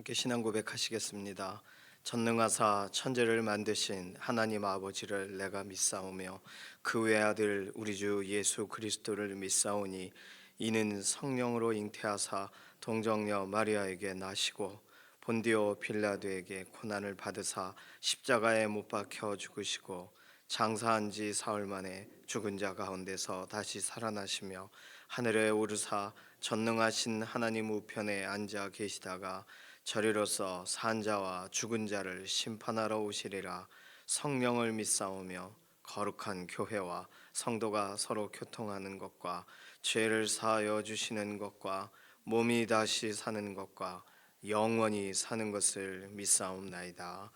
함께 신앙 고백하시겠습니다. 전능하사 천지를 만드신 하나님 아버지를 내가 믿사오며 그 외아들 우리 주 예수 그리스도를 믿사오니 이는 성령으로 잉태하사 동정녀 마리아에게 나시고 본디오 빌라도에게 고난을 받으사 십자가에 못 박혀 죽으시고 장사한 지 사흘 만에 죽은 자 가운데서 다시 살아나시며 하늘에 오르사 전능하신 하나님 우편에 앉아 계시다가 저리로서 산 자와 죽은 자를 심판하러 오시리라. 성령을 믿사오며 거룩한 교회와 성도가 서로 교통하는 것과 죄를 사하여 주시는 것과 몸이 다시 사는 것과 영원히 사는 것을 믿사옵나이다.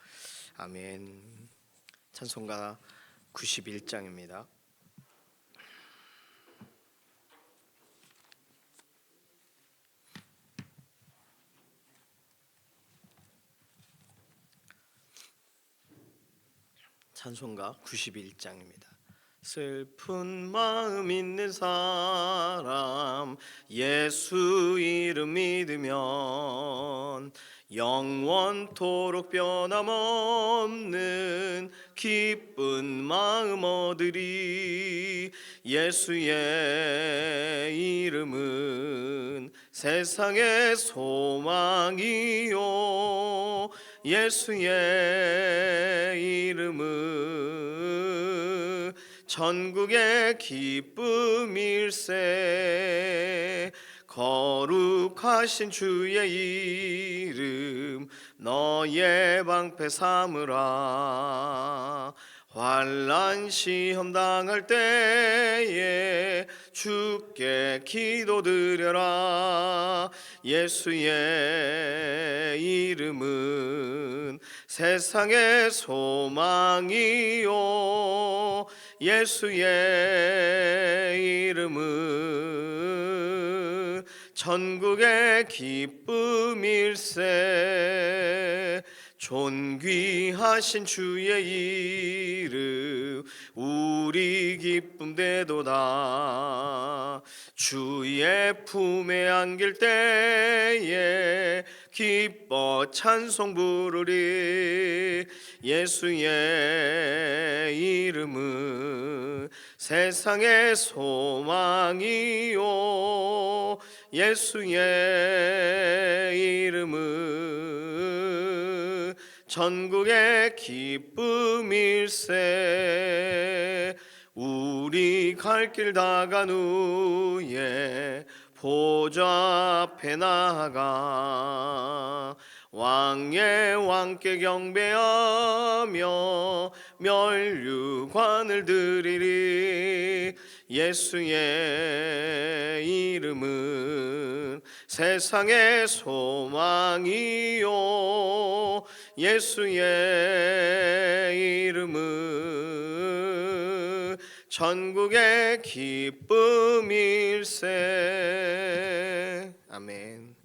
아멘. 찬송가 91장입니다. 찬송가 91장입니다. 슬픈 마음 있는 사람 예수 이름 믿으면 영원토록 변함없는 기쁜 마음 얻으리. 예수의 이름은 세상의 소망이요 예수의 이름은 천국의 기쁨일세. 거룩하신 주의 이름 너의 방패 삼으라. 환난 시험 당할 때에 주께 기도드려라. 예수의 이름은 세상의 소망이요 예수의 이름은 천국의 기쁨일세. 존귀하신 주의 이름 우리 기쁨 되도다. 주의 품에 안길 때에 기뻐 찬송 부르리. 예수의 이름은 세상의 소망이요 예수의 이름은 천국의 기쁨일세. 우리 갈 길 다 간 후에 보좌 앞에 나아가 왕의 왕께 경배하며 면류관을 드리리. 예수의 이름은 세상의 소망이요 예수의 이름은 천국의 기쁨일세. 아멘.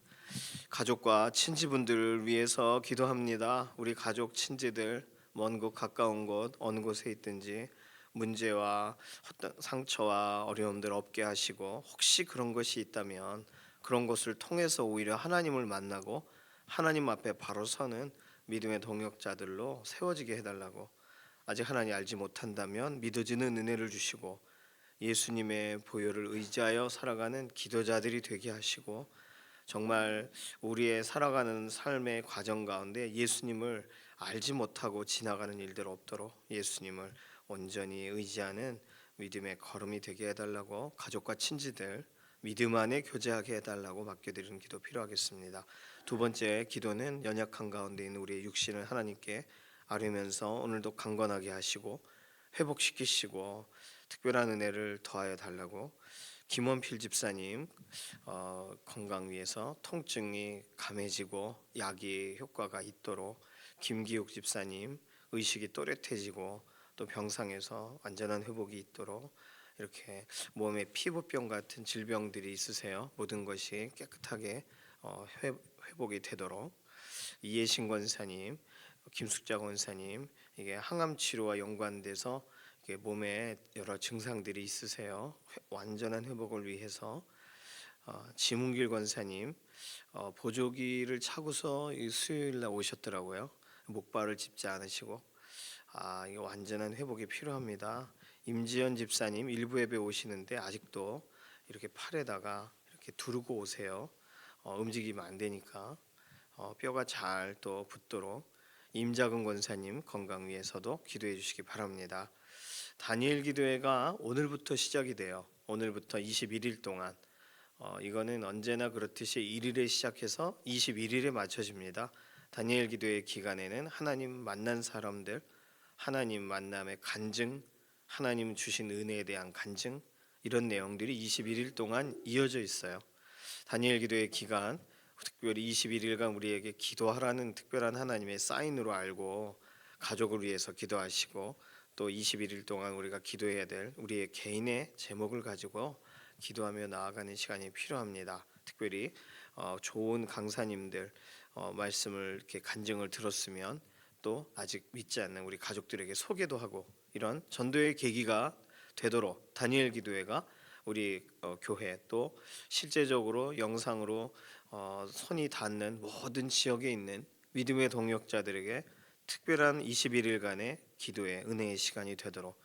가족과 친지분들을 위해서 기도합니다. 우리 가족 친지들 먼 곳 가까운 곳 어느 곳에 있든지 문제와 상처와 어려움들 없게 하시고, 혹시 그런 것이 있다면 그런 것을 통해서 오히려 하나님을 만나고 하나님 앞에 바로 서는 믿음의 동역자들로 세워지게 해달라고, 아직 하나님 알지 못한다면 믿어지는 은혜를 주시고 예수님의 보혈을 의지하여 살아가는 기도자들이 되게 하시고, 정말 우리의 살아가는 삶의 과정 가운데 예수님을 알지 못하고 지나가는 일들 없도록 예수님을 온전히 의지하는 믿음의 걸음이 되게 해달라고, 가족과 친지들 믿음 안에 교제하게 해달라고 맡겨드리는 기도 필요하겠습니다. 두 번째 기도는 연약한 가운데 있는 우리의 육신을 하나님께 아뢰면서 오늘도 강건하게 하시고 회복시키시고 특별한 은혜를 더하여 달라고, 김원필 집사님 건강 위해서 통증이 감해지고 약이 효과가 있도록, 김기욱 집사님 의식이 또렷해지고 또 병상에서 완전한 회복이 있도록, 이렇게 몸에 피부병 같은 질병들이 있으세요. 모든 것이 깨끗하게 회복이 되도록, 이예신 권사님, 김숙자 권사님, 이게 항암 치료와 연관돼서 몸에 여러 증상들이 있으세요. 완전한 회복을 위해서 지문길 권사님 보조기를 차고서 이 수요일 날 오셨더라고요. 목발을 짚지 않으시고 이거 완전한 회복이 필요합니다. 임지연 집사님 일부 예배 오시는데 아직도 이렇게 팔에다가 이렇게 두르고 오세요. 움직이면 안 되니까 뼈가 잘 또 붙도록 임작은 권사님 건강 위해서도 기도해 주시기 바랍니다. 다니엘 기도회가 오늘부터 시작이 돼요. 오늘부터 21일 동안 이거는 언제나 그렇듯이 1일에 시작해서 21일에 맞춰집니다. 다니엘 기도회 기간에는 하나님 만난 사람들, 하나님 만남의 간증, 하나님 주신 은혜에 대한 간증, 이런 내용들이 21일 동안 이어져 있어요. 다니엘 기도회 기간 특별히 21일간 우리에게 기도하라는 특별한 하나님의 사인으로 알고 가족을 위해서 기도하시고, 또 21일 동안 우리가 기도해야 될 우리의 개인의 제목을 가지고 기도하며 나아가는 시간이 필요합니다. 특별히 좋은 강사님들 말씀을 이렇게 간증을 들었으면 또 아직 믿지 않는 우리 가족들에게 소개도 하고, 이런 전도의 계기가 되도록 다니엘 기도회가 우리 교회 또 실제적으로 영상으로 손이 닿는 모든 지역에 있는 믿음의 동역자들에게 특별한 21일간의 기도의 은혜의 시간이 되도록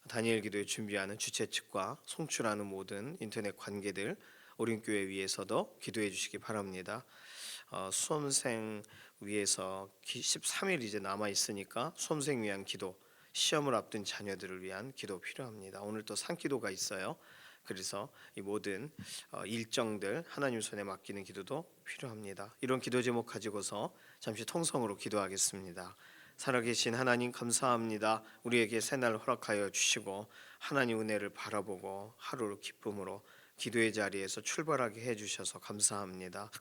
다니엘 기도에 준비하는 주최 측과 송출하는 모든 인터넷 관계들 오륜교회 위해서도 기도해 주시기 바랍니다. 수험생 위해서 13일 이제 남아 있으니까 수험생 위한 기도, 시험을 앞둔 자녀들을 위한 기도 필요합니다. 오늘 또 산기도가 있어요. 그래서 이 모든 일정들 하나님 손에 맡기는 기도도 필요합니다. 이런 기도 제목 가지고서 잠시 통성으로 기도하겠습니다. 살아계신 하나님 감사합니다. 우리에게 새날 허락하여 주시고 하나님 은혜를 바라보고 하루를 기쁨으로 기도의 자리에서 출발하게 해주셔서 감사합니다.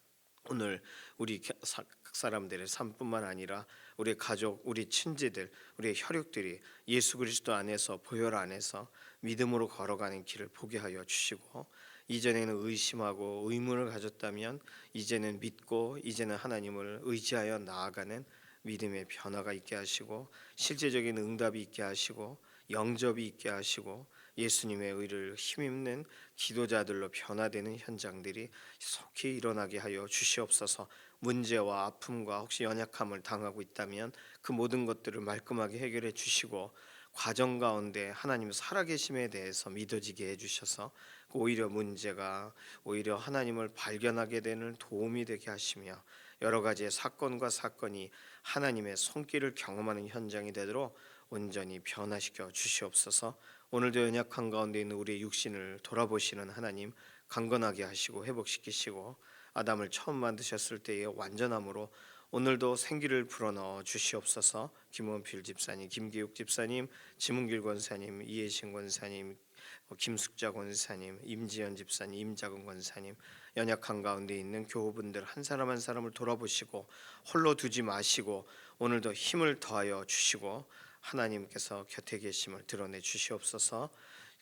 오늘 우리 각 사람들의 삶뿐만 아니라 우리 가족, 우리 친지들, 우리의 혈육들이 예수 그리스도 안에서, 보혈 안에서 믿음으로 걸어가는 길을 보게 하여 주시고, 이전에는 의심하고 의문을 가졌다면 이제는 믿고, 이제는 하나님을 의지하여 나아가는 믿음의 변화가 있게 하시고, 실제적인 응답이 있게 하시고, 영접이 있게 하시고, 예수님의 의를 힘입는 기도자들로 변화되는 현장들이 속히 일어나게 하여 주시옵소서. 문제와 아픔과 혹시 연약함을 당하고 있다면 그 모든 것들을 말끔하게 해결해 주시고, 과정 가운데 하나님 살아계심에 대해서 믿어지게 해주셔서 오히려 문제가 오히려 하나님을 발견하게 되는 도움이 되게 하시며, 여러 가지의 사건과 사건이 하나님의 손길을 경험하는 현장이 되도록 온전히 변화시켜 주시옵소서. 오늘도 연약한 가운데 있는 우리의 육신을 돌아보시는 하나님 강건하게 하시고 회복시키시고, 아담을 처음 만드셨을 때의 완전함으로 오늘도 생기를 불어넣어 주시옵소서. 김원필 집사님, 김기욱 집사님, 지문길 권사님, 이혜신 권사님, 김숙자 권사님, 임지연 집사님, 임작은 권사님, 연약한 가운데 있는 교우분들 한 사람 한 사람을 돌아보시고 홀로 두지 마시고 오늘도 힘을 더하여 주시고 하나님께서 곁에 계심을 드러내 주시옵소서.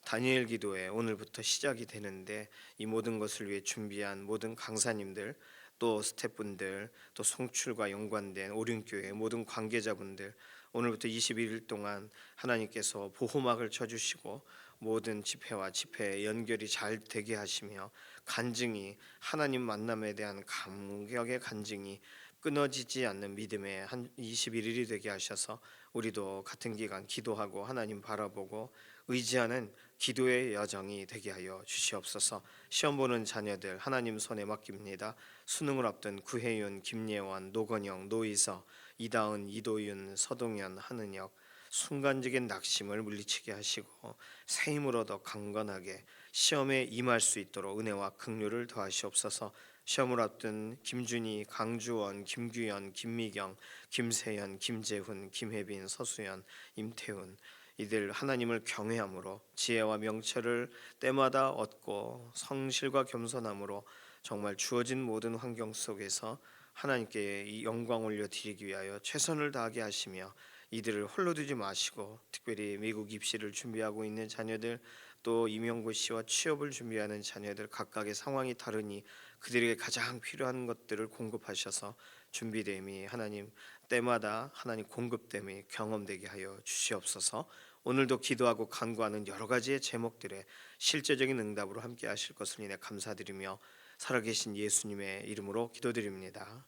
다니엘 기도회 오늘부터 시작이 되는데 이 모든 것을 위해 준비한 모든 강사님들, 또 스태프분들, 또 송출과 연관된 오륜교회 모든 관계자분들, 오늘부터 21일 동안 하나님께서 보호막을 쳐주시고 모든 집회와 집회 연결이 잘 되게 하시며, 간증이 하나님 만남에 대한 감격의 간증이 끊어지지 않는 믿음의 한 21일이 되게 하셔서 우리도 같은 기간 기도하고 하나님 바라보고 의지하는 기도의 여정이 되게 하여 주시옵소서. 시험 보는 자녀들 하나님 손에 맡깁니다. 수능을 앞둔 구혜윤, 김예원, 노건영, 노이서, 이다은, 이도윤, 서동현, 한은혁, 순간적인 낙심을 물리치게 하시고 새 힘으로 더 강건하게 시험에 임할 수 있도록 은혜와 긍휼을 더하시옵소서. 시험을 앞둔 김준희, 강주원, 김규현, 김미경, 김세현, 김재훈, 김혜빈, 서수연, 임태훈, 이들 하나님을 경외함으로 지혜와 명철을 때마다 얻고 성실과 겸손함으로 정말 주어진 모든 환경 속에서 하나님께 이 영광 올려드리기 위하여 최선을 다하게 하시며, 이들을 홀로 두지 마시고 특별히 미국 입시를 준비하고 있는 자녀들, 또 임용고시와 취업을 준비하는 자녀들 각각의 상황이 다르니 그들에게 가장 필요한 것들을 공급하셔서 준비됨이 하나님 때마다 하나님 공급됨이 경험되게 하여 주시옵소서. 오늘도 기도하고 간구하는 여러 가지의 제목들에 실제적인 응답으로 함께 하실 것을 인해 감사드리며 살아계신 예수님의 이름으로 기도드립니다.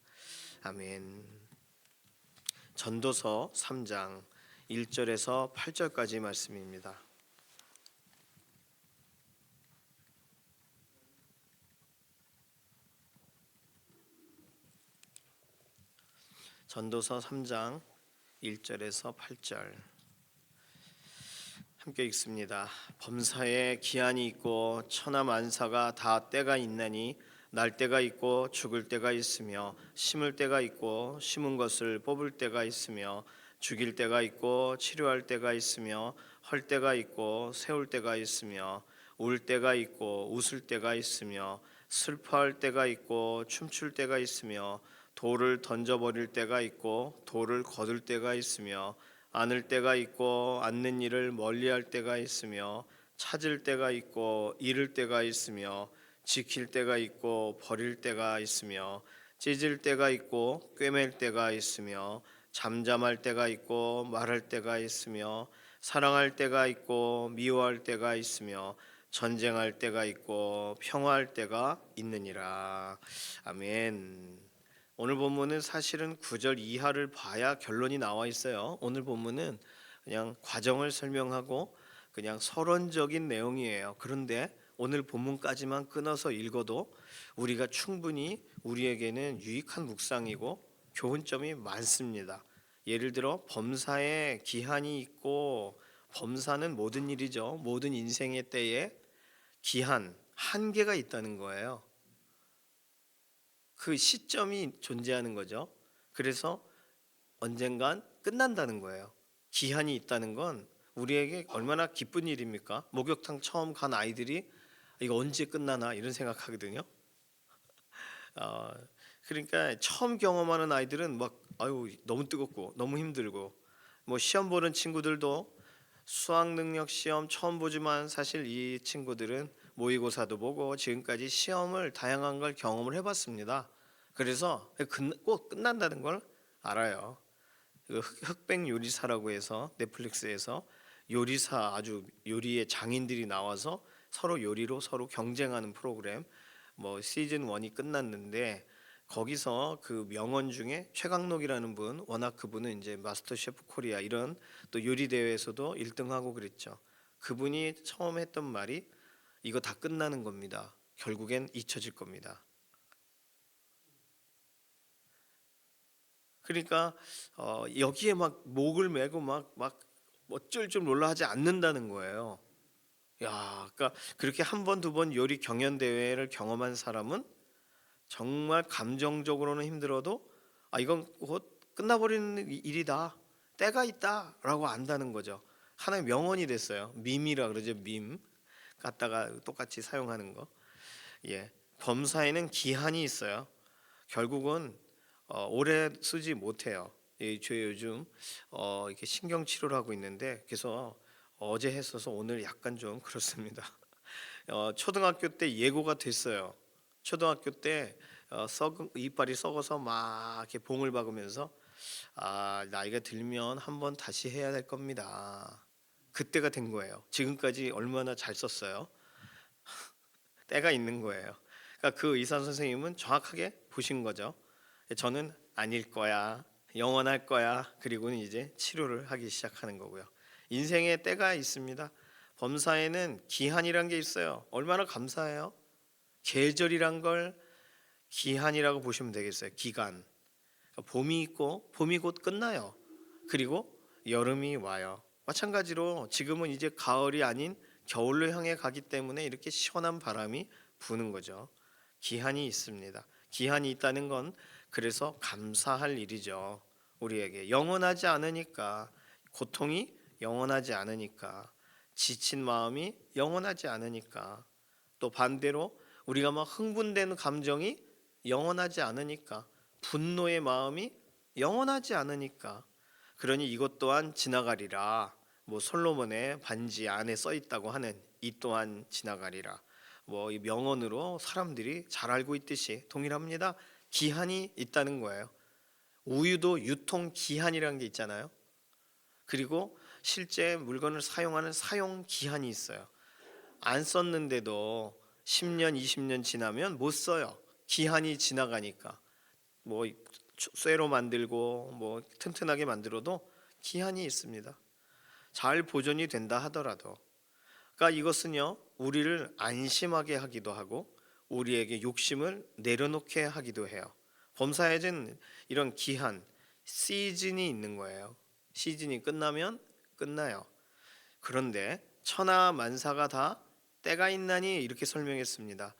아멘. 전도서 3장 1절에서 8절까지 말씀입니다. 전도서 3장 1절에서 8절 함께 읽습니다. 범사에 기한이 있고 천하 만사가 다 때가 있나니 날 때가 있고 죽을 때가 있으며 심을 때가 있고 심은 것을 뽑을 때가 있으며 죽일 때가 있고 치료할 때가 있으며 헐 때가 있고 세울 때가 있으며 울 때가 있고 웃을 때가 있으며 슬퍼할 때가 있고 춤출 때가 있으며 돌을 던져버릴 때가 있고 돌을 거둘 때가 있으며 안을 때가 있고 않는 일을 멀리할 때가 있으며 찾을 때가 있고 잃을 때가 있으며 지킬 때가 있고 버릴 때가 있으며 찢을 때가 있고 꿰맬 때가 있으며 잠잠할 때가 있고 말할 때가 있으며 사랑할 때가 있고 미워할 때가 있으며 전쟁할 때가 있고 평화할 때가 있느니라. 아멘. 오늘 본문은 사실은 9절 이하를 봐야 결론이 나와 있어요. 오늘 본문은 그냥 과정을 설명하고 그냥 서론적인 내용이에요. 그런데 오늘 본문까지만 끊어서 읽어도 우리가 충분히 우리에게는 유익한 묵상이고 교훈점이 많습니다. 예를 들어 범사에 기한이 있고, 범사는 모든 일이죠. 모든 인생의 때에 기한, 한계가 있다는 거예요. 그 시점이 존재하는 거죠. 그래서 언젠간 끝난다는 거예요. 기한이 있다는 건 우리에게 얼마나 기쁜 일입니까? 목욕탕 처음 간 아이들이 이거 언제 끝나나 이런 생각하거든요. 그러니까 처음 경험하는 아이들은 막 아유 너무 뜨겁고 너무 힘들고, 뭐 시험 보는 친구들도 수학 능력 시험 처음 보지만 사실 이 친구들은 모의고사도 보고 지금까지 시험을 다양한 걸 경험을 해봤습니다. 그래서 꼭 끝난다는 걸 알아요. 흑백 요리사라고 해서 넷플릭스에서 요리사, 아주 요리의 장인들이 나와서 서로 요리로 서로 경쟁하는 프로그램, 뭐 시즌 1이 끝났는데 거기서 그 명언 중에 최강록이라는 분, 워낙 그분은 이제 마스터 셰프 코리아 이런 또 요리 대회에서도 1등하고 그랬죠. 그분이 처음 했던 말이 이거 다 끝나는 겁니다. 결국엔 잊혀질 겁니다. 그러니까 여기에 막 목을 메고 막 어쩔 줄 몰라 하지 않는다는 거예요. 야, 그러니까 그렇게 한 번, 두 번 요리 경연 대회를 경험한 사람은 정말 감정적으로는 힘들어도 이건 곧 끝나버리는 일이다, 때가 있다라고 안다는 거죠. 하나의 명언이 됐어요. 밈이라 그러죠. 밈 갖다가 똑같이 사용하는 거. 예, 범사에는 기한이 있어요. 결국은 오래 쓰지 못해요. 저 요즘 이렇게 신경 치료를 하고 있는데 그래서 어제 했어서 오늘 약간 좀 그렇습니다. 초등학교 때 예고가 됐어요. 초등학교 때 이빨이 썩어서 막 이렇게 봉을 박으면서 나이가 들면 한번 다시 해야 될 겁니다. 그때가 된 거예요. 지금까지 얼마나 잘 썼어요. 때가 있는 거예요. 그러니까 그 의사 선생님은 정확하게 보신 거죠. 저는 아닐 거야, 영원할 거야. 그리고는 이제 치료를 하기 시작하는 거고요. 인생에 때가 있습니다. 범사에는 기한이란 게 있어요. 얼마나 감사해요. 계절이란 걸 기한이라고 보시면 되겠어요. 기간. 그러니까 봄이 있고 봄이 곧 끝나요. 그리고 여름이 와요. 마찬가지로 지금은 이제 가을이 아닌 겨울로 향해 가기 때문에 이렇게 시원한 바람이 부는 거죠. 기한이 있습니다. 기한이 있다는 건 그래서 감사할 일이죠. 우리에게 영원하지 않으니까, 고통이 영원하지 않으니까, 지친 마음이 영원하지 않으니까, 또 반대로 우리가 막 흥분되는 감정이 영원하지 않으니까, 분노의 마음이 영원하지 않으니까, 그러니 이것 또한 지나가리라. 뭐 솔로몬의 반지 안에 써 있다고 하는 이 또한 지나가리라. 뭐 이 명언으로 사람들이 잘 알고 있듯이 동일합니다. 기한이 있다는 거예요. 우유도 유통 기한이라는 게 있잖아요. 그리고 실제 물건을 사용하는 사용 기한이 있어요. 안 썼는데도 10년, 20년 지나면 못 써요. 기한이 지나가니까. 뭐 쇠로 만들고 뭐 튼튼하게 만들어도 기한이 있습니다. 잘 보존이 된다 하더라도. 그러니까 이것은요, 우리를 안심하게 하기도 하고 우리에게 욕심을 내려놓게 하기도 해요. 범사에는 이런 기한, 시즌이 있는 거예요. 시즌이 끝나면 끝나요. 그런데 천하 만사가 다 때가 있나니 이렇게 설명했습니다.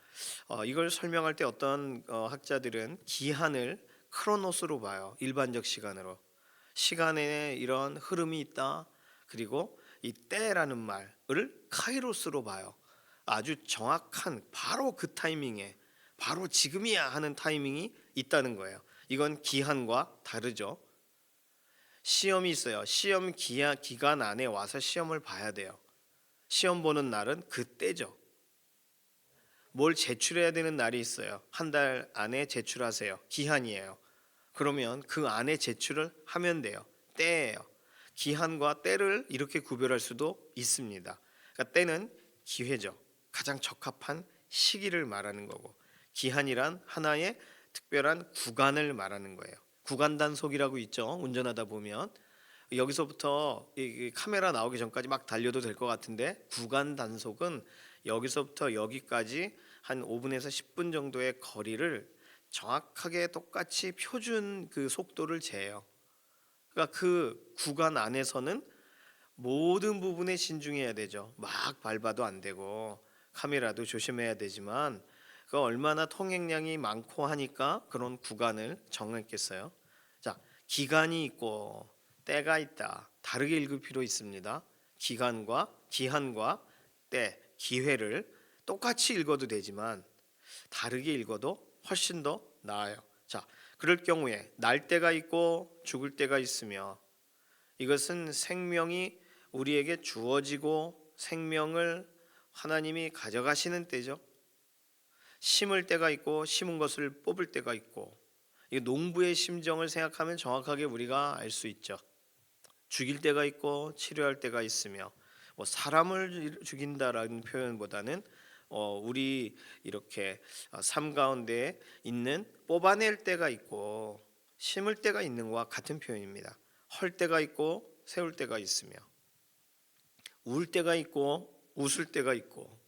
이걸 설명할 때 어떤 학자들은 기한을 크로노스로 봐요. 일반적 시간으로. 시간에 이런 흐름이 있다. 그리고 이 때라는 말을 카이로스로 봐요. 아주 정확한 바로 그 타이밍에 바로 지금이야 하는 타이밍이 있다는 거예요. 이건 기한과 다르죠. 시험이 있어요. 시험 기간 안에 와서 시험을 봐야 돼요. 시험 보는 날은 그때죠. 뭘 제출해야 되는 날이 있어요. 한 달 안에 제출하세요. 기한이에요. 그러면 그 안에 제출을 하면 돼요. 때예요. 기한과 때를 이렇게 구별할 수도 있습니다. 그러니까 때는 기회죠. 가장 적합한 시기를 말하는 거고, 기한이란 하나의 특별한 구간을 말하는 거예요. 구간 단속이라고 있죠. 운전하다 보면 여기서부터 이 카메라 나오기 전까지 막 달려도 될 것 같은데, 구간 단속은 여기서부터 여기까지 한 5분에서 10분 정도의 거리를 정확하게 똑같이 표준 그 속도를 재요. 그러니까 그 구간 안에서는 모든 부분에 신중해야 되죠. 막 밟아도 안 되고 카메라도 조심해야 되지만, 그 얼마나 통행량이 많고 하니까 그런 구간을 정했겠어요. 자, 기간이 있고 때가 있다. 다르게 읽을 필요 있습니다. 기한과 때, 기회를 똑같이 읽어도 되지만 다르게 읽어도 훨씬 더 나아요. 자, 그럴 경우에 날 때가 있고 죽을 때가 있으며, 이것은 생명이 우리에게 주어지고 생명을 하나님이 가져가시는 때죠. 심을 때가 있고 심은 것을 뽑을 때가 있고, 이 농부의 심정을 생각하면 정확하게 우리가 알 수 있죠. 죽일 때가 있고 치료할 때가 있으며, 뭐 사람을 죽인다라는 표현보다는 우리 이렇게 삶 가운데 있는 뽑아낼 때가 있고 심을 때가 있는 것과 같은 표현입니다. 헐 때가 있고 세울 때가 있으며, 울 때가 있고 웃을 때가 있고,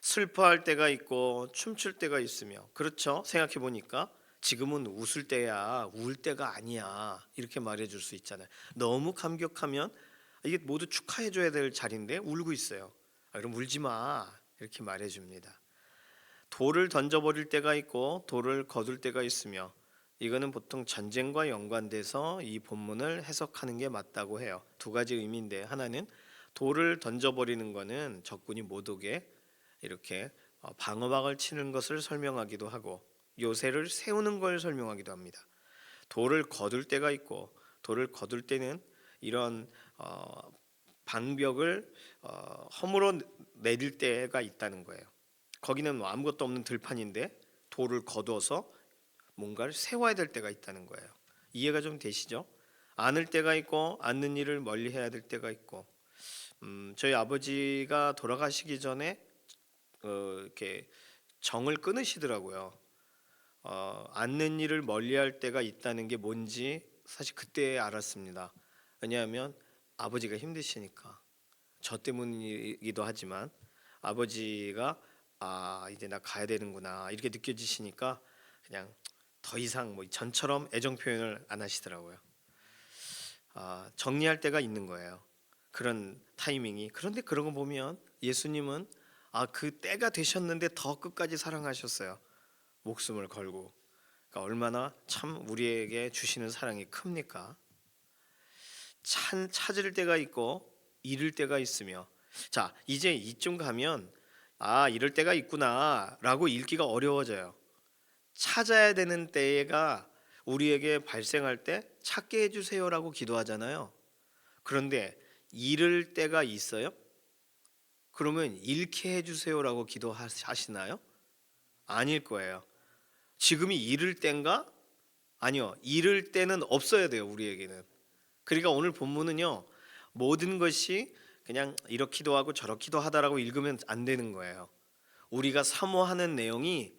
슬퍼할 때가 있고 춤출 때가 있으며. 그렇죠? 생각해 보니까 지금은 웃을 때야, 울 때가 아니야, 이렇게 말해 줄 수 있잖아요. 너무 감격하면 이게 모두 축하해 줘야 될 자리인데 울고 있어요. 그럼 울지 마, 이렇게 말해 줍니다. 돌을 던져버릴 때가 있고 돌을 거둘 때가 있으며, 이거는 보통 전쟁과 연관돼서 이 본문을 해석하는 게 맞다고 해요. 두 가지 의미인데, 하나는 돌을 던져버리는 거는 적군이 못 오게 이렇게 방어막을 치는 것을 설명하기도 하고, 요새를 세우는 걸 설명하기도 합니다. 돌을 거둘 때가 있고, 돌을 거둘 때는 이런 방벽을 허물어 내릴 때가 있다는 거예요. 거기는 뭐 아무것도 없는 들판인데 돌을 거두어서 뭔가를 세워야 될 때가 있다는 거예요. 이해가 좀 되시죠? 안을 때가 있고 안는 일을 멀리 해야 될 때가 있고, 저희 아버지가 돌아가시기 전에 이렇게 정을 끊으시더라고요. 앉는 일을 멀리할 때가 있다는 게 뭔지 사실 그때 알았습니다. 왜냐하면 아버지가 힘드시니까. 저 때문이기도 하지만 아버지가 이제 나 가야 되는구나 이렇게 느껴지시니까 그냥 더 이상 뭐 전처럼 애정 표현을 안 하시더라고요. 정리할 때가 있는 거예요. 그런 타이밍이. 그런데 그런 거 보면 예수님은 그 때가 되셨는데 더 끝까지 사랑하셨어요. 목숨을 걸고. 그러니까 얼마나 참 우리에게 주시는 사랑이 큽니까? 찾을 때가 있고 잃을 때가 있으며. 자, 이제 이쯤 가면 이럴 때가 있구나라고 읽기가 어려워져요. 찾아야 되는 때가 우리에게 발생할 때 찾게 해주세요라고 기도하잖아요. 그런데 잃을 때가 있어요? 그러면 잃게 해주세요라고 기도하시나요? 아닐 거예요. 지금이 잃을 때인가? 아니요. 잃을 때는 없어야 돼요, 우리에게는. 그러니까 오늘 본문은요, 모든 것이 그냥 이렇기도 하고 저렇기도 하다라고 읽으면 안 되는 거예요. 우리가 사모하는 내용이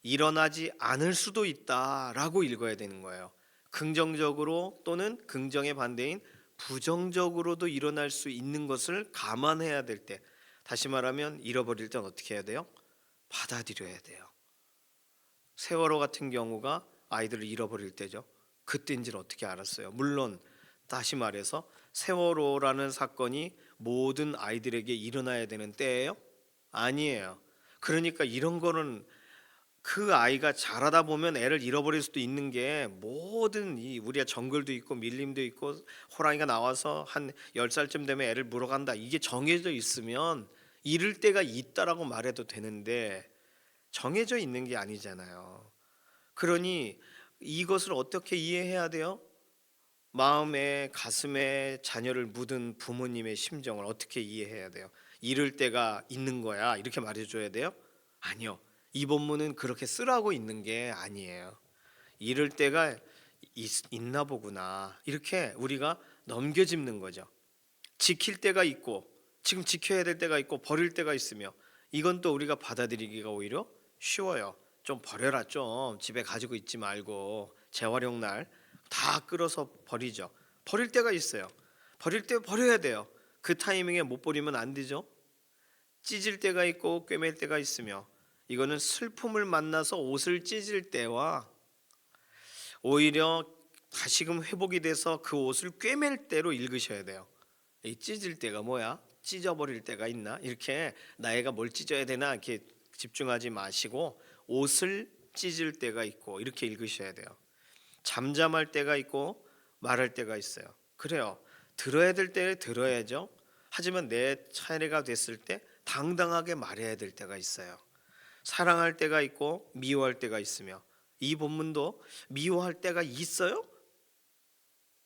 일어나지 않을 수도 있다라고 읽어야 되는 거예요. 긍정적으로 또는 긍정의 반대인 부정적으로도 일어날 수 있는 것을 감안해야 될 때, 다시 말하면 잃어버릴 땐 어떻게 해야 돼요? 받아들여야 돼요. 세월호 같은 경우가 아이들을 잃어버릴 때죠. 그때인지는 어떻게 알았어요? 물론 다시 말해서 세월호라는 사건이 모든 아이들에게 일어나야 되는 때예요? 아니에요. 그러니까 이런 거는 그 아이가 자라다 보면 애를 잃어버릴 수도 있는 게, 모든 이 우리가 정글도 있고 밀림도 있고 호랑이가 나와서 한 10살쯤 되면 애를 물어간다, 이게 정해져 있으면 잃을 때가 있다라고 말해도 되는데 정해져 있는 게 아니잖아요. 그러니 이것을 어떻게 이해해야 돼요? 마음에 가슴에 자녀를 묻은 부모님의 심정을 어떻게 이해해야 돼요? 잃을 때가 있는 거야 이렇게 말해줘야 돼요? 아니요. 이 본문은 그렇게 쓰라고 있는 게 아니에요. 잃을 때가 있나 보구나 이렇게 우리가 넘겨짚는 거죠. 지킬 때가 있고 지금 지켜야 될 때가 있고 버릴 때가 있으며, 이건 또 우리가 받아들이기가 오히려 쉬워요. 좀 버려라, 좀 집에 가지고 있지 말고 재활용날 다 끌어서 버리죠. 버릴 때가 있어요. 버릴 때 버려야 돼요. 그 타이밍에 못 버리면 안 되죠. 찢을 때가 있고 꿰맬 때가 있으며, 이거는 슬픔을 만나서 옷을 찢을 때와 오히려 다시금 회복이 돼서 그 옷을 꿰맬 때로 읽으셔야 돼요. 이 찢을 때가 뭐야? 찢어버릴 때가 있나? 이렇게 나이가 뭘 찢어야 되나 이렇게 집중하지 마시고 옷을 찢을 때가 있고 이렇게 읽으셔야 돼요. 잠잠할 때가 있고 말할 때가 있어요. 그래요. 들어야 될 때 들어야죠. 하지만 내 차례가 됐을 때 당당하게 말해야 될 때가 있어요. 사랑할 때가 있고 미워할 때가 있으며, 이 본문도 미워할 때가 있어요?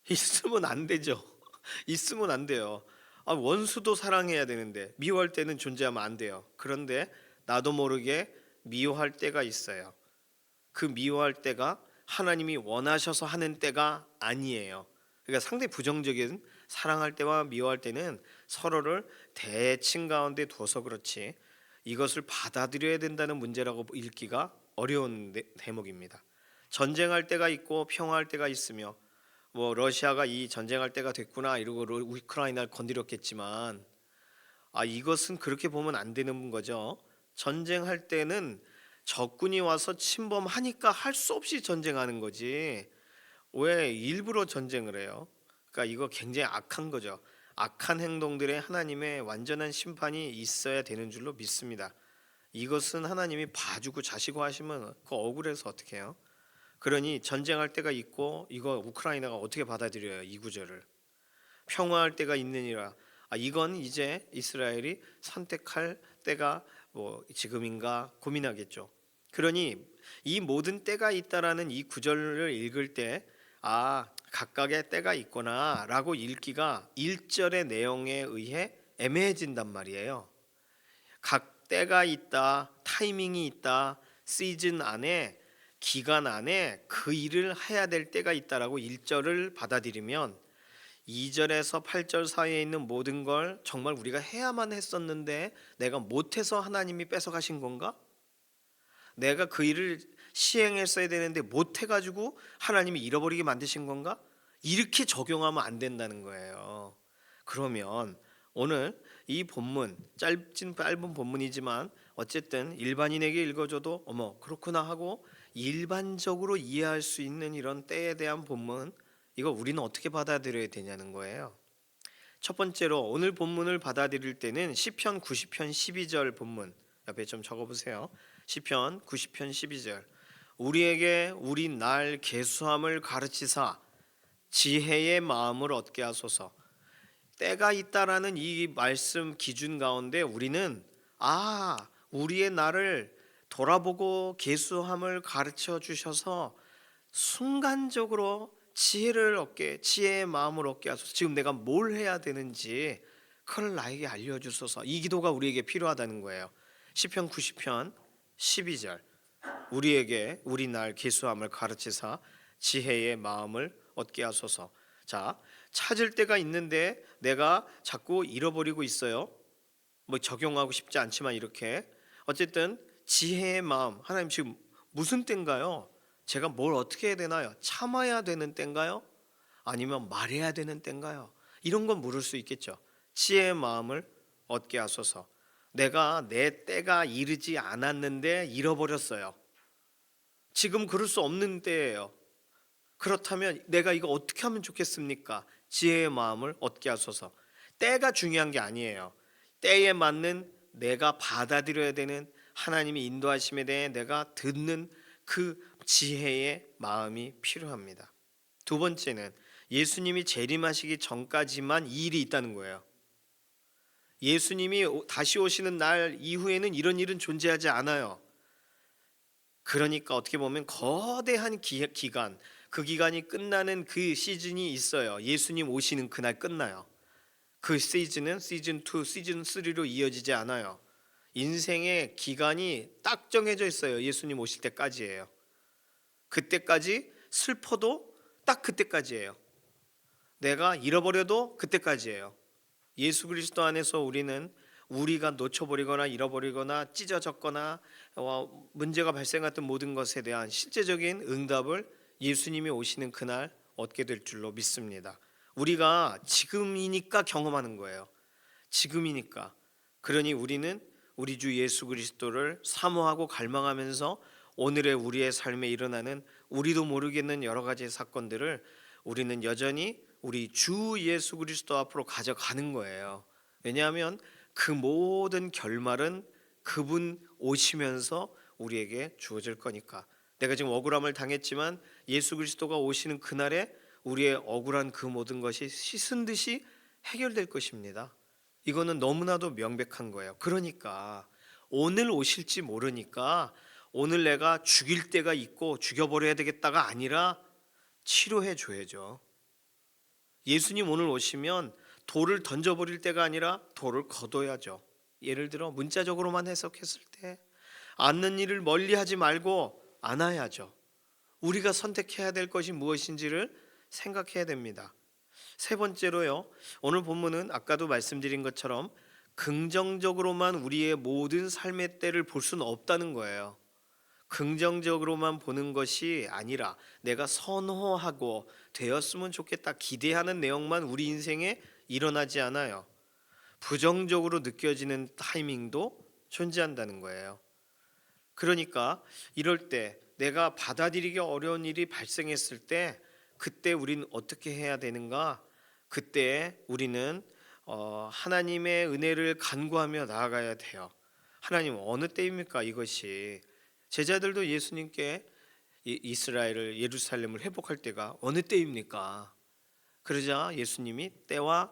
있으면 안 되죠. 있으면 안 돼요. 원수도 사랑해야 되는데 미워할 때는 존재하면 안 돼요. 그런데 나도 모르게 미워할 때가 있어요. 그 미워할 때가 하나님이 원하셔서 하는 때가 아니에요. 그러니까 상당히 부정적인, 사랑할 때와 미워할 때는 서로를 대칭 가운데 두어서 그렇지 이것을 받아들여야 된다는 문제라고 읽기가 어려운 대목입니다. 전쟁할 때가 있고 평화할 때가 있으며, 뭐 러시아가 이 전쟁할 때가 됐구나 이러고 우크라이나를 건드렸겠지만, 이것은 그렇게 보면 안 되는 거죠. 전쟁할 때는 적군이 와서 침범하니까 할 수 없이 전쟁하는 거지 왜 일부러 전쟁을 해요? 그러니까 이거 굉장히 악한 거죠. 악한 행동들에 하나님의 완전한 심판이 있어야 되는 줄로 믿습니다. 이것은 하나님이 봐주고 자시고 하시면 그 억울해서 어떻게 해요? 그러니 전쟁할 때가 있고, 이거 우크라이나가 어떻게 받아들여요? 이 구절을 평화할 때가 있느니라. 이건 이제 이스라엘이 선택할 때가 뭐 지금인가 고민하겠죠. 그러니 이 모든 때가 있다라는 이 구절을 읽을 때 각각의 때가 있구나라고 읽기가 1절의 내용에 의해 애매해진단 말이에요. 각 때가 있다, 타이밍이 있다, 시즌 안에 기간 안에 그 일을 해야 될 때가 있다라고 1절을 받아들이면 2절에서 8절 사이에 있는 모든 걸 정말 우리가 해야만 했었는데 내가 못해서 하나님이 뺏어가신 건가? 내가 그 일을 시행했어야 되는데 못해가지고 하나님이 잃어버리게 만드신 건가? 이렇게 적용하면 안 된다는 거예요. 그러면 오늘 이 본문, 짧은 본문이지만 어쨌든 일반인에게 읽어줘도 어머 그렇구나 하고 일반적으로 이해할 수 있는 이런 때에 대한 본문, 이거 우리는 어떻게 받아들여야 되냐는 거예요. 첫 번째로 오늘 본문을 받아들일 때는 시편 90편 12절 본문 옆에 좀 적어보세요. 시편 90편 12절, 우리에게 우리 날 계수함을 가르치사 지혜의 마음을 얻게 하소서. 때가 있다라는 이 말씀 기준 가운데 우리는 우리의 날을 돌아보고 계수함을 가르쳐 주셔서 순간적으로 지혜를 얻게, 지혜의 마음을 얻게 하소서. 지금 내가 뭘 해야 되는지 그걸 나에게 알려주소서. 이 기도가 우리에게 필요하다는 거예요. 시편 90편 12절, 우리에게 우리 날 계수함을 가르치사 지혜의 마음을 얻게 하소서. 자, 찾을 때가 있는데 내가 자꾸 잃어버리고 있어요. 뭐 적용하고 싶지 않지만 이렇게 어쨌든 지혜의 마음, 하나님 지금 무슨 때인가요? 제가 뭘 어떻게 해야 되나요? 참아야 되는 때인가요? 아니면 말해야 되는 때인가요? 이런 건 물을 수 있겠죠. 지혜의 마음을 얻게 하소서. 내가 내 때가 이르지 않았는데 잃어버렸어요. 지금 그럴 수 없는 때예요. 그렇다면 내가 이거 어떻게 하면 좋겠습니까? 지혜의 마음을 얻게 하소서. 때가 중요한 게 아니에요. 때에 맞는 내가 받아들여야 되는 하나님의 인도하심에 대해 내가 듣는 그 지혜의 마음이 필요합니다. 두 번째는 예수님이 재림하시기 전까지만 이 일이 있다는 거예요. 예수님이 다시 오시는 날 이후에는 이런 일은 존재하지 않아요. 그러니까 어떻게 보면 거대한 기간, 그 기간이 끝나는 그 시즌이 있어요. 예수님 오시는 그날 끝나요. 그 시즌은 시즌 2, 시즌 3로 이어지지 않아요. 인생의 기간이 딱 정해져 있어요. 예수님 오실 때까지예요. 그때까지 슬퍼도 딱 그때까지예요. 내가 잃어버려도 그때까지예요. 예수 그리스도 안에서 우리는 우리가 놓쳐버리거나 잃어버리거나 찢어졌거나 문제가 발생했던 모든 것에 대한 실제적인 응답을 예수님이 오시는 그날 얻게 될 줄로 믿습니다. 우리가 지금이니까 경험하는 거예요. 지금이니까. 그러니 우리는 우리 주 예수 그리스도를 사모하고 갈망하면서 오늘의 우리의 삶에 일어나는 우리도 모르겠는 여러 가지 사건들을 우리는 여전히 우리 주 예수 그리스도 앞으로 가져가는 거예요. 왜냐하면 그 모든 결말은 그분 오시면서 우리에게 주어질 거니까. 내가 지금 억울함을 당했지만 예수 그리스도가 오시는 그날에 우리의 억울한 그 모든 것이 씻은 듯이 해결될 것입니다. 이거는 너무나도 명백한 거예요. 그러니까 오늘 오실지 모르니까 오늘 내가 죽일 때가 있고 죽여버려야 되겠다가 아니라 치료해 줘야죠. 예수님 오늘 오시면 돌을 던져버릴 때가 아니라 돌을 걷어야죠. 예를 들어 문자적으로만 해석했을 때 앉는 일을 멀리하지 말고 안아야죠. 우리가 선택해야 될 것이 무엇인지를 생각해야 됩니다. 세 번째로요, 오늘 본문은 아까도 말씀드린 것처럼 긍정적으로만 우리의 모든 삶의 때를 볼 수는 없다는 거예요. 긍정적으로만 보는 것이 아니라 내가 선호하고 되었으면 좋겠다 기대하는 내용만 우리 인생에 일어나지 않아요. 부정적으로 느껴지는 타이밍도 존재한다는 거예요. 그러니까 이럴 때 내가 받아들이기 어려운 일이 발생했을 때 그때 우리는 어떻게 해야 되는가? 그때 우리는 하나님의 은혜를 간구하며 나아가야 돼요. 하나님 어느 때입니까 이것이? 제자들도 예수님께 이스라엘을 예루살렘을 회복할 때가 어느 때입니까? 그러자 예수님이 때와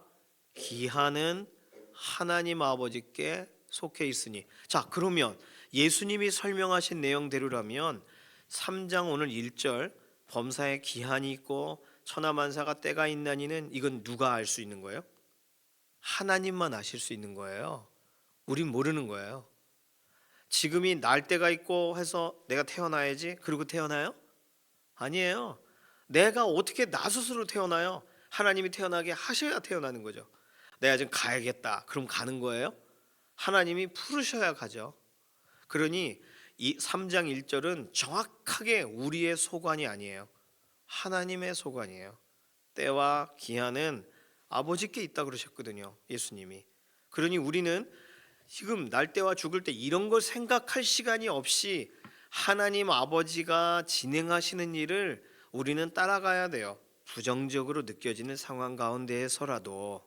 기한은 하나님 아버지께 속해 있으니. 자, 그러면 예수님이 설명하신 내용대로라면 3장 오늘 1절 범사에 기한이 있고 천하만사가 때가 있나니는 이건 누가 알 수 있는 거예요? 하나님만 아실 수 있는 거예요. 우린 모르는 거예요. 지금이 날 때가 있고 해서 내가 태어나야지 그리고 태어나요? 아니에요. 내가 어떻게 나 스스로 태어나요? 하나님이 태어나게 하셔야 태어나는 거죠. 내가 지금 가야겠다. 그럼 가는 거예요? 하나님이 부르셔야 가죠. 그러니 이 3장 1절은 정확하게 우리의 소관이 아니에요. 하나님의 소관이에요. 때와 기한은 아버지께 있다 그러셨거든요. 예수님이. 그러니 우리는 지금 날 때와 죽을 때 이런 걸 생각할 시간이 없이 하나님 아버지가 진행하시는 일을 우리는 따라가야 돼요. 부정적으로 느껴지는 상황 가운데에서라도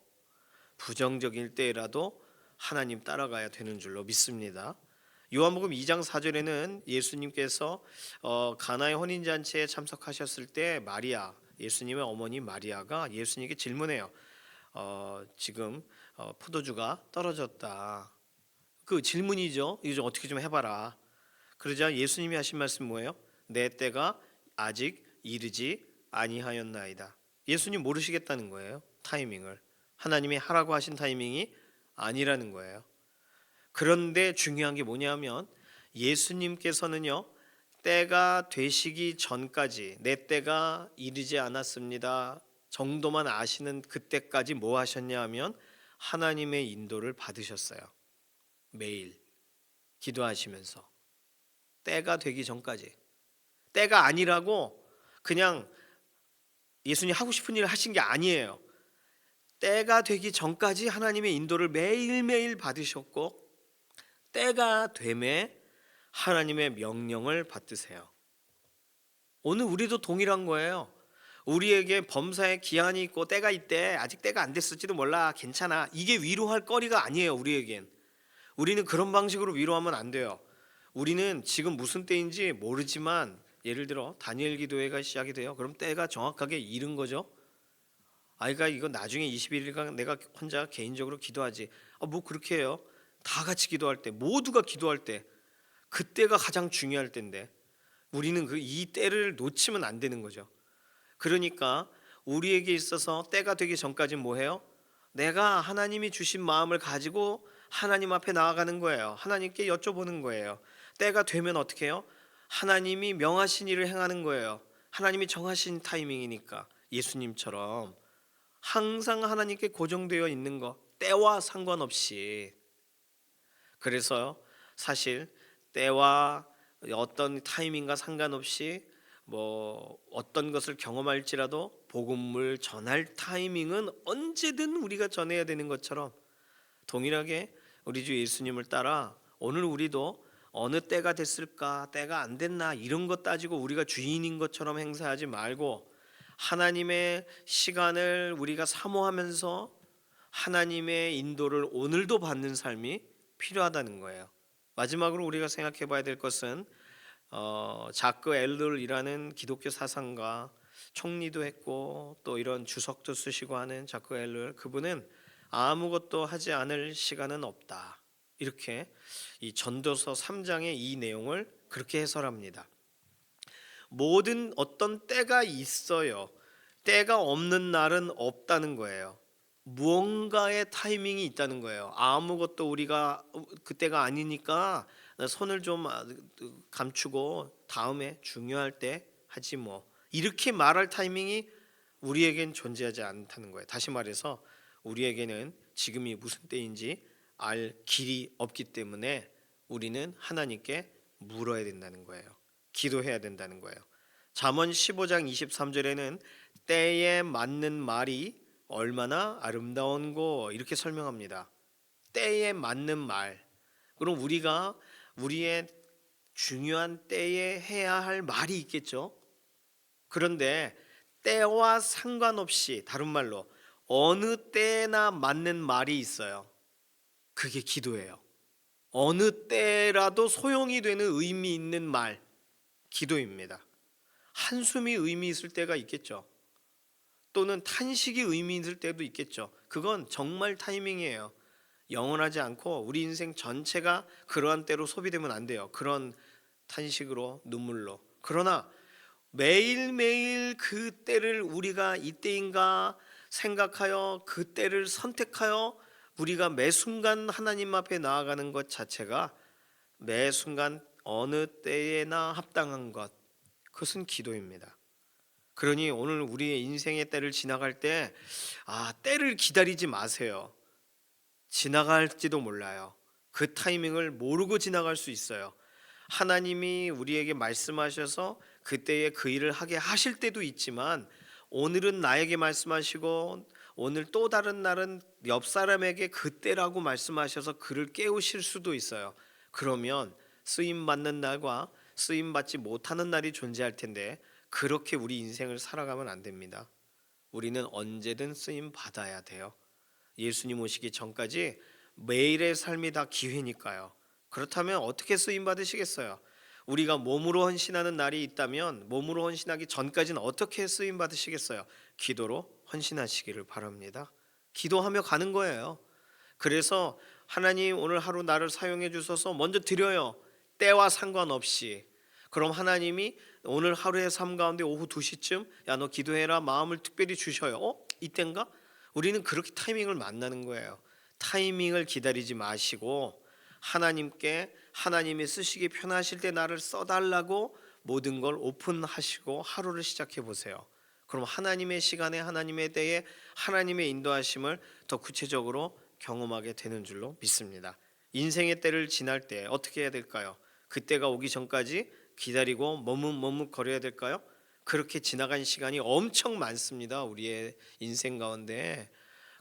부정적일 때라도 하나님 따라가야 되는 줄로 믿습니다. 요한복음 2장 4절에는 예수님께서 가나의 혼인잔치에 참석하셨을 때 마리아, 예수님의 어머니 마리아가 예수님께 질문해요. 지금 포도주가 떨어졌다. 그 질문이죠. 이거 좀 어떻게 좀 해봐라. 그러자 예수님이 하신 말씀 뭐예요? 내 때가 아직 이르지 아니하였나이다. 예수님 모르시겠다는 거예요. 타이밍을. 하나님이 하라고 하신 타이밍이 아니라는 거예요. 그런데 중요한 게 뭐냐면 예수님께서는요, 때가 되시기 전까지 내 때가 이르지 않았습니다 정도만 아시는 그때까지 뭐 하셨냐 하면 하나님의 인도를 받으셨어요. 매일 기도하시면서 때가 되기 전까지, 때가 아니라고 그냥 예수님 하고 싶은 일을 하신 게 아니에요. 때가 되기 전까지 하나님의 인도를 매일매일 받으셨고 때가 되매 하나님의 명령을 받으세요. 오늘 우리도 동일한 거예요. 우리에게 범사에 기한이 있고 때가 있대. 아직 때가 안 됐을지도 몰라. 괜찮아. 이게 위로할 거리가 아니에요. 우리에겐. 우리는 그런 방식으로 위로하면 안 돼요. 우리는 지금 무슨 때인지 모르지만 예를 들어 다니엘 기도회가 시작이 돼요. 그럼 때가 정확하게 이른 거죠. 그러니까 이거 나중에 21일간 내가 혼자 개인적으로 기도하지. 뭐 그렇게 해요. 다 같이 기도할 때, 모두가 기도할 때, 그때가 가장 중요할 때인데 우리는 이 때를 놓치면 안 되는 거죠. 그러니까 우리에게 있어서 때가 되기 전까지는 뭐 해요? 내가 하나님이 주신 마음을 가지고 하나님 앞에 나아가는 거예요. 하나님께 여쭤보는 거예요. 때가 되면 어떻게 해요? 하나님이 명하신 일을 행하는 거예요. 하나님이 정하신 타이밍이니까. 예수님처럼 항상 하나님께 고정되어 있는 거, 때와 상관없이. 그래서 사실 때와 어떤 타이밍과 상관없이 뭐 어떤 것을 경험할지라도 복음을 전할 타이밍은 언제든 우리가 전해야 되는 것처럼 동일하게 우리 주 예수님을 따라 오늘 우리도 어느 때가 됐을까, 때가 안 됐나 이런 것 따지고 우리가 주인인 것처럼 행사하지 말고 하나님의 시간을 우리가 사모하면서 하나님의 인도를 오늘도 받는 삶이 필요하다는 거예요. 마지막으로 우리가 생각해 봐야 될 것은 자크 엘룰이라는 기독교 사상가, 총리도 했고 또 이런 주석도 쓰시고 하는 자크 엘룰, 그분은 아무것도 하지 않을 시간은 없다, 이렇게 이 전도서 3장의 이 내용을 그렇게 해설합니다. 모든 어떤 때가 있어요. 때가 없는 날은 없다는 거예요. 무언가의 타이밍이 있다는 거예요. 아무것도 우리가 그때가 아니니까 손을 좀 감추고 다음에 중요할 때 하지 뭐, 이렇게 말할 타이밍이 우리에겐 존재하지 않다는 거예요. 다시 말해서 우리에게는 지금이 무슨 때인지 알 길이 없기 때문에 우리는 하나님께 물어야 된다는 거예요. 기도해야 된다는 거예요. 잠언 15장 23절에는 때에 맞는 말이 얼마나 아름다운고 이렇게 설명합니다. 때에 맞는 말. 그럼 우리가 우리의 중요한 때에 해야 할 말이 있겠죠. 그런데 때와 상관없이, 다른 말로 어느 때나 맞는 말이 있어요. 그게 기도예요. 어느 때라도 소용이 되는 의미 있는 말, 기도입니다. 한숨이 의미 있을 때가 있겠죠. 또는 탄식이 의미 있을 때도 있겠죠. 그건 정말 타이밍이에요. 영원하지 않고 우리 인생 전체가 그러한 때로 소비되면 안 돼요. 그런 탄식으로, 눈물로. 그러나 매일매일 그 때를 우리가 이때인가 생각하여 그 때를 선택하여 우리가 매 순간 하나님 앞에 나아가는 것 자체가 매 순간 어느 때에나 합당한 것, 그것은 기도입니다. 그러니 오늘 우리의 인생의 때를 지나갈 때 때를 기다리지 마세요. 지나갈지도 몰라요. 그 타이밍을 모르고 지나갈 수 있어요. 하나님이 우리에게 말씀하셔서 그때에 그 일을 하게 하실 때도 있지만 오늘은 나에게 말씀하시고 오늘 또 다른 날은 옆 사람에게 그때라고 말씀하셔서 그를 깨우실 수도 있어요. 그러면 쓰임 받는 날과 쓰임 받지 못하는 날이 존재할 텐데 그렇게 우리 인생을 살아가면 안 됩니다. 우리는 언제든 쓰임 받아야 돼요. 예수님 오시기 전까지 매일의 삶이 다 기회니까요. 그렇다면 어떻게 쓰임 받으시겠어요? 우리가 몸으로 헌신하는 날이 있다면 몸으로 헌신하기 전까지는 어떻게 쓰임 받으시겠어요? 기도로 헌신하시기를 바랍니다. 기도하며 가는 거예요. 그래서 하나님 오늘 하루 나를 사용해 주셔서 먼저 드려요. 때와 상관없이. 그럼 하나님이 오늘 하루의 삶 가운데 오후 2시쯤 야 너 기도해라 마음을 특별히 주셔요. 이땐가? 우리는 그렇게 타이밍을 만나는 거예요. 타이밍을 기다리지 마시고 하나님께 하나님이 쓰시기 편하실 때 나를 써달라고 모든 걸 오픈하시고 하루를 시작해 보세요. 그럼 하나님의 시간에 하나님의 때에 하나님의 인도하심을 더 구체적으로 경험하게 되는 줄로 믿습니다. 인생의 때를 지날 때 어떻게 해야 될까요? 그때가 오기 전까지 기다리고 머뭇머뭇거려야 될까요? 그렇게 지나간 시간이 엄청 많습니다. 우리의 인생 가운데.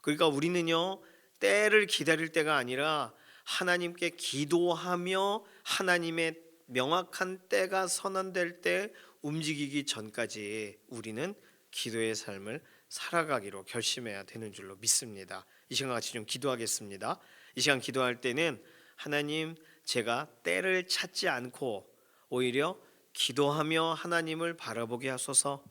그러니까 우리는요, 때를 기다릴 때가 아니라 하나님께 기도하며 하나님의 명확한 때가 선언될 때 움직이기 전까지 우리는 기도의 삶을 살아가기로 결심해야 되는 줄로 믿습니다. 이 시간 같이 좀 기도하겠습니다. 이 시간 기도할 때는 하나님, 제가 때를 찾지 않고 오히려 기도하며 하나님을 바라보게 하소서.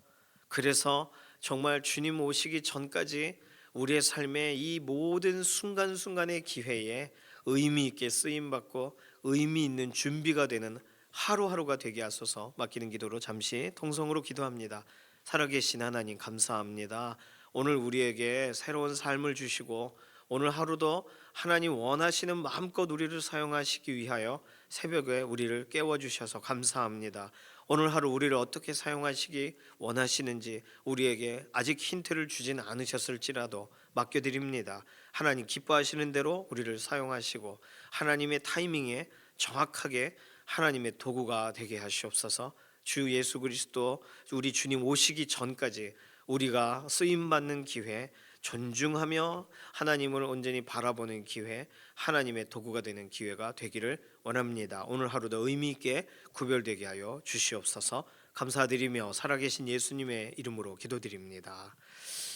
그래서 정말 주님 오시기 전까지 우리의 삶의 이 모든 순간순간의 기회에 의미 있게 쓰임 받고 의미 있는 준비가 되는 하루하루가 되게 하소서. 맡기는 기도로 잠시 통성으로 기도합니다. 살아계신 하나님, 감사합니다. 오늘 우리에게 새로운 삶을 주시고 오늘 하루도 하나님 원하시는 마음껏 우리를 사용하시기 위하여 새벽에 우리를 깨워주셔서 감사합니다. 오늘 하루 우리를 어떻게 사용하시기 원하시는지 우리에게 아직 힌트를 주진 않으셨을지라도 맡겨드립니다. 하나님 기뻐하시는 대로 우리를 사용하시고 하나님의 타이밍에 정확하게 하나님의 도구가 되게 하시옵소서. 주 예수 그리스도 우리 주님 오시기 전까지 우리가 쓰임받는 기회, 존중하며 하나님을 온전히 바라보는 기회, 하나님의 도구가 되는 기회가 되기를 원합니다. 오늘 하루도 의미 있게 구별되게 하여 주시옵소서. 감사드리며 살아계신 예수님의 이름으로 기도드립니다.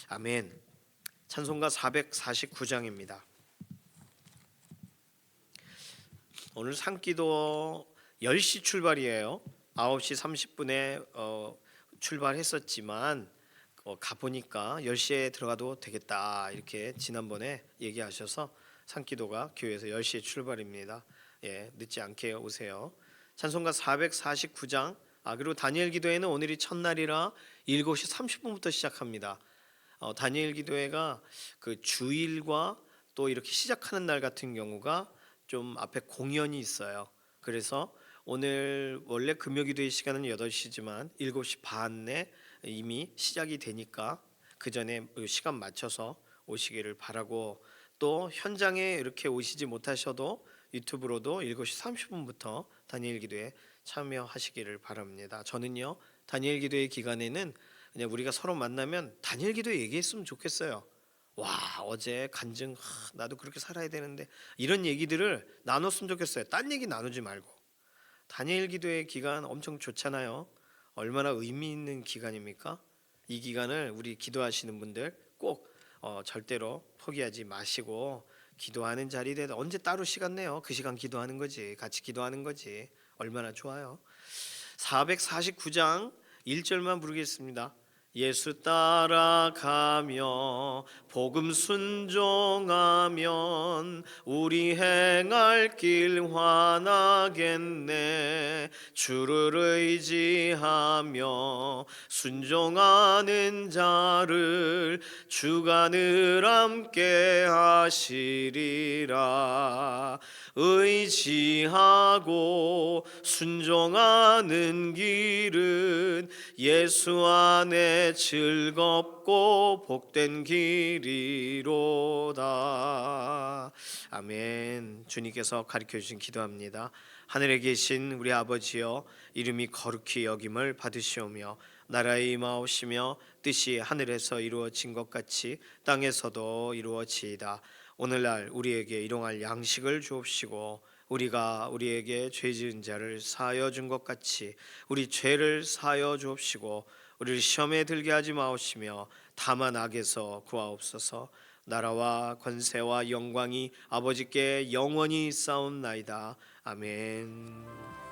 아멘. 찬송가 449장입니다. 오늘 산기도 10시 출발이에요. 9시 30분에 출발했었지만 가보니까 10시에 들어가도 되겠다 이렇게 지난번에 얘기하셔서 산기도가 교회에서 10시에 출발입니다. 예, 늦지 않게 오세요. 찬송가 449장. 그리고 다니엘 기도회는 오늘이 첫날이라 7시 30분부터 시작합니다. 다니엘 기도회가 그 주일과 또 이렇게 시작하는 날 같은 경우가 좀 앞에 공연이 있어요. 그래서 오늘 원래 금요기도의 시간은 8시지만 7시 반에 이미 시작이 되니까 그 전에 시간 맞춰서 오시기를 바라고, 또 현장에 이렇게 오시지 못하셔도 유튜브로도 7시 30분부터 다니엘 기도에 참여하시기를 바랍니다. 저는요, 다니엘 기도의 기간에는 그냥 우리가 서로 만나면 다니엘 기도 얘기했으면 좋겠어요. 와, 어제 간증, 나도 그렇게 살아야 되는데, 이런 얘기들을 나눴으면 좋겠어요. 딴 얘기 나누지 말고. 다니엘 기도의 기간 엄청 좋잖아요. 얼마나 의미 있는 기간입니까? 이 기간을 우리 기도하시는 분들 꼭 절대로 포기하지 마시고 기도하는 자리에 언제 따로 시간 내요? 그 시간 기도하는 거지. 같이 기도하는 거지. 얼마나 좋아요. 449장 1절만 부르겠습니다. 예수 따라가며 복음 순종하면 우리 행할 길 환하겠네. 주를 의지하며 순종하는 자를 주가 늘 함께 하시리라. 의지하고 순종하는 길은 예수 안에 즐겁고 복된 길이로다. 아멘. 주님께서 가르쳐 주신 기도합니다. 하늘에 계신 우리 아버지여, 이름이 거룩히 여김을 받으시오며 나라의 임하오시며 뜻이 하늘에서 이루어진 것 같이 땅에서도 이루어지이다. 오늘날 우리에게 일용할 양식을 주옵시고 우리가 우리에게 죄 지은 자를 사하여 준 것 같이 우리 죄를 사하여 주옵시고 우리를 시험에 들게 하지 마옵시며 다만 악에서 구하옵소서. 나라와 권세와 영광이 아버지께 영원히 있사옵나이다. 아멘.